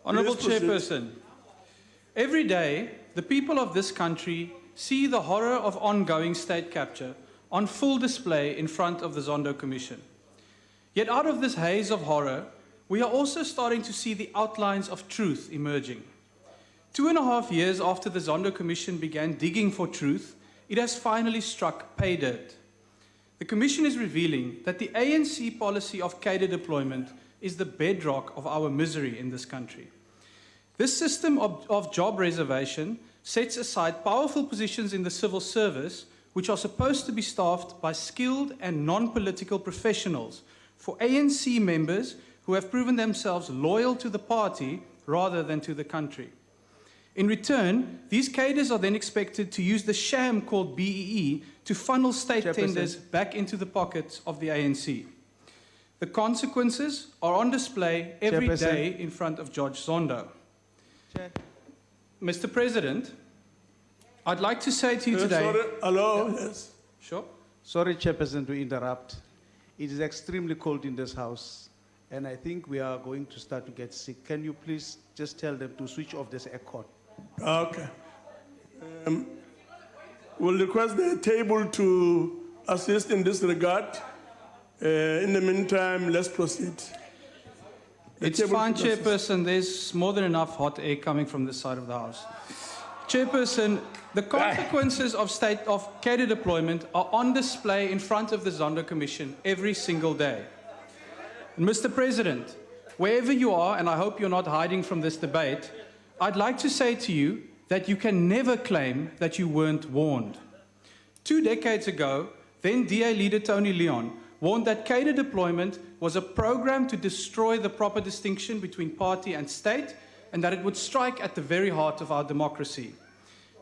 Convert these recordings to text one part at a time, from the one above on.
Honourable Yes, proceed. Chairperson, every day the people of this country see the horror of ongoing state capture on full display in front of the Zondo Commission. Yet out of this haze of horror, we are also starting to see the outlines of truth emerging. 2.5 years after the Zondo Commission began digging for truth, it has finally struck pay dirt. The Commission is revealing that the ANC policy of cadre deployment is the bedrock of our misery in this country. This system of job reservation sets aside powerful positions in the civil service, which are supposed to be staffed by skilled and non-political professionals, for ANC members who have proven themselves loyal to the party rather than to the country. In return, these cadres are then expected to use the sham called BEE to funnel state tenders back into the pockets of the ANC. The consequences are on display every day in front of Judge Zondo. Mr. President, I'd like to say to you today... Sorry, hello, yes. Sure. Sorry, Chairperson, to interrupt. It is extremely cold in this house, and I think we are going to start to get sick. Can you please just tell them to switch off this aircon? Okay. We'll request the table to assist in this regard. In the meantime, let's proceed. It's fine, Chairperson. There's more than enough hot air coming from this side of the House. Chairperson, the consequences of cadre deployment are on display in front of the Zondo Commission every single day. And Mr. President, wherever you are, and I hope you're not hiding from this debate, I'd like to say to you that you can never claim that you weren't warned. 2 decades ago, then DA leader Tony Leon warned that cadre deployment was a program to destroy the proper distinction between party and state, and that it would strike at the very heart of our democracy.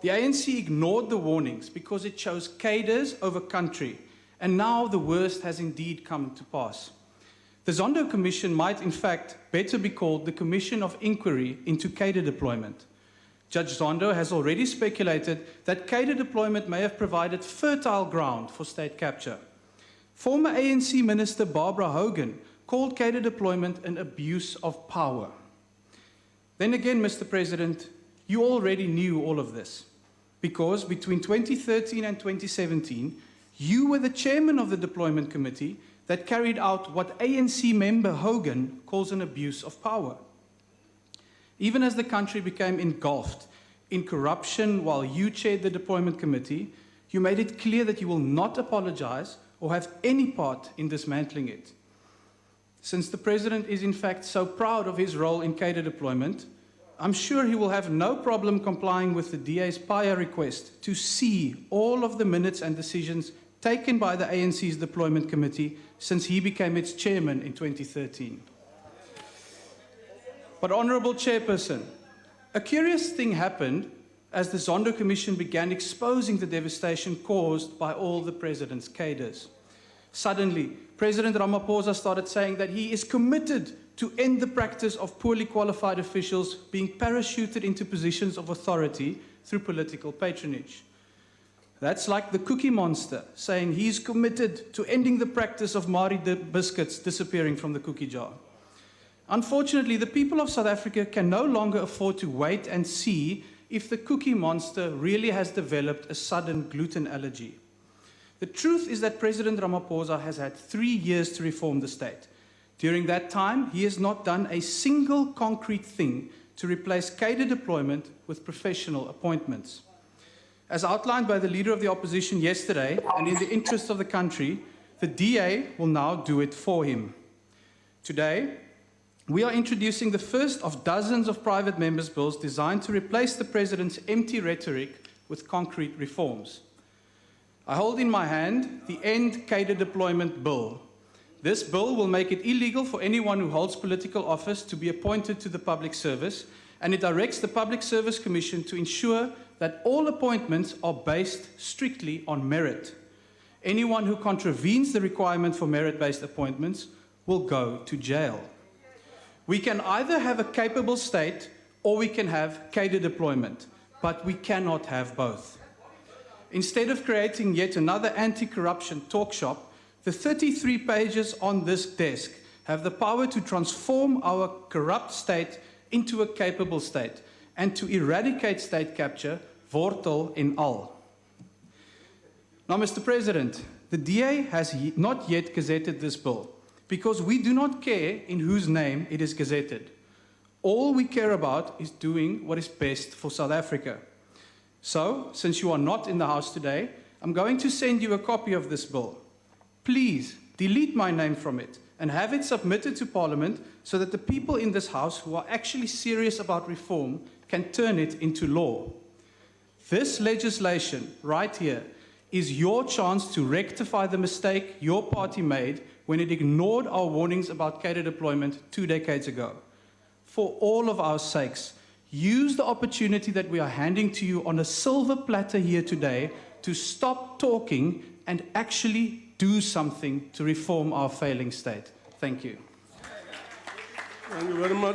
The ANC ignored the warnings because it chose cadres over country, and now the worst has indeed come to pass. The Zondo Commission might, in fact, better be called the Commission of Inquiry into Cadre Deployment. Judge Zondo has already speculated that cadre deployment may have provided fertile ground for state capture. Former ANC Minister Barbara Hogan called cadre deployment an abuse of power. Then again, Mr. President, you already knew all of this, because between 2013 and 2017, you were the chairman of the Deployment Committee that carried out what ANC member Hogan calls an abuse of power. Even as the country became engulfed in corruption while you chaired the Deployment Committee, you made it clear that you will not apologize or have any part in dismantling it. Since the President is in fact so proud of his role in cadre deployment, I'm sure he will have no problem complying with the DA's prior request to see all of the minutes and decisions taken by the ANC's Deployment Committee since he became its chairman in 2013. But, Honourable Chairperson, a curious thing happened as the Zondo Commission began exposing the devastation caused by all the President's cadres. Suddenly, President Ramaphosa started saying that he is committed to end the practice of poorly qualified officials being parachuted into positions of authority through political patronage. That's like the Cookie Monster saying he's committed to ending the practice of Marie biscuits disappearing from the cookie jar. Unfortunately, the people of South Africa can no longer afford to wait and see if the Cookie Monster really has developed a sudden gluten allergy. The truth is that President Ramaphosa has had 3 years to reform the state. During that time, he has not done a single concrete thing to replace cadre deployment with professional appointments. As outlined by the Leader of the Opposition yesterday, and in the interest of the country, the DA will now do it for him. Today, we are introducing the first of dozens of private members' bills designed to replace the President's empty rhetoric with concrete reforms. I hold in my hand the End Cadre Deployment Bill. This bill will make it illegal for anyone who holds political office to be appointed to the public service, and it directs the Public Service Commission to ensure that all appointments are based strictly on merit. Anyone who contravenes the requirement for merit-based appointments will go to jail. We can either have a capable state or we can have cadre deployment, but we cannot have both. Instead of creating yet another anti-corruption talk shop, the 33 pages on this desk have the power to transform our corrupt state into a capable state and to eradicate state capture, wortel en al. Now, Mr. President, the DA has not yet gazetted this bill because we do not care in whose name it is gazetted. All we care about is doing what is best for South Africa. So, since you are not in the House today, I'm going to send you a copy of this bill. Please delete my name from it and have it submitted to Parliament so that the people in this House who are actually serious about reform can turn it into law. This legislation right here is your chance to rectify the mistake your party made when it ignored our warnings about cadre deployment 2 decades ago. For all of our sakes, use the opportunity that we are handing to you on a silver platter here today to stop talking and actually do something to reform our failing state. Thank you. Thank you very much.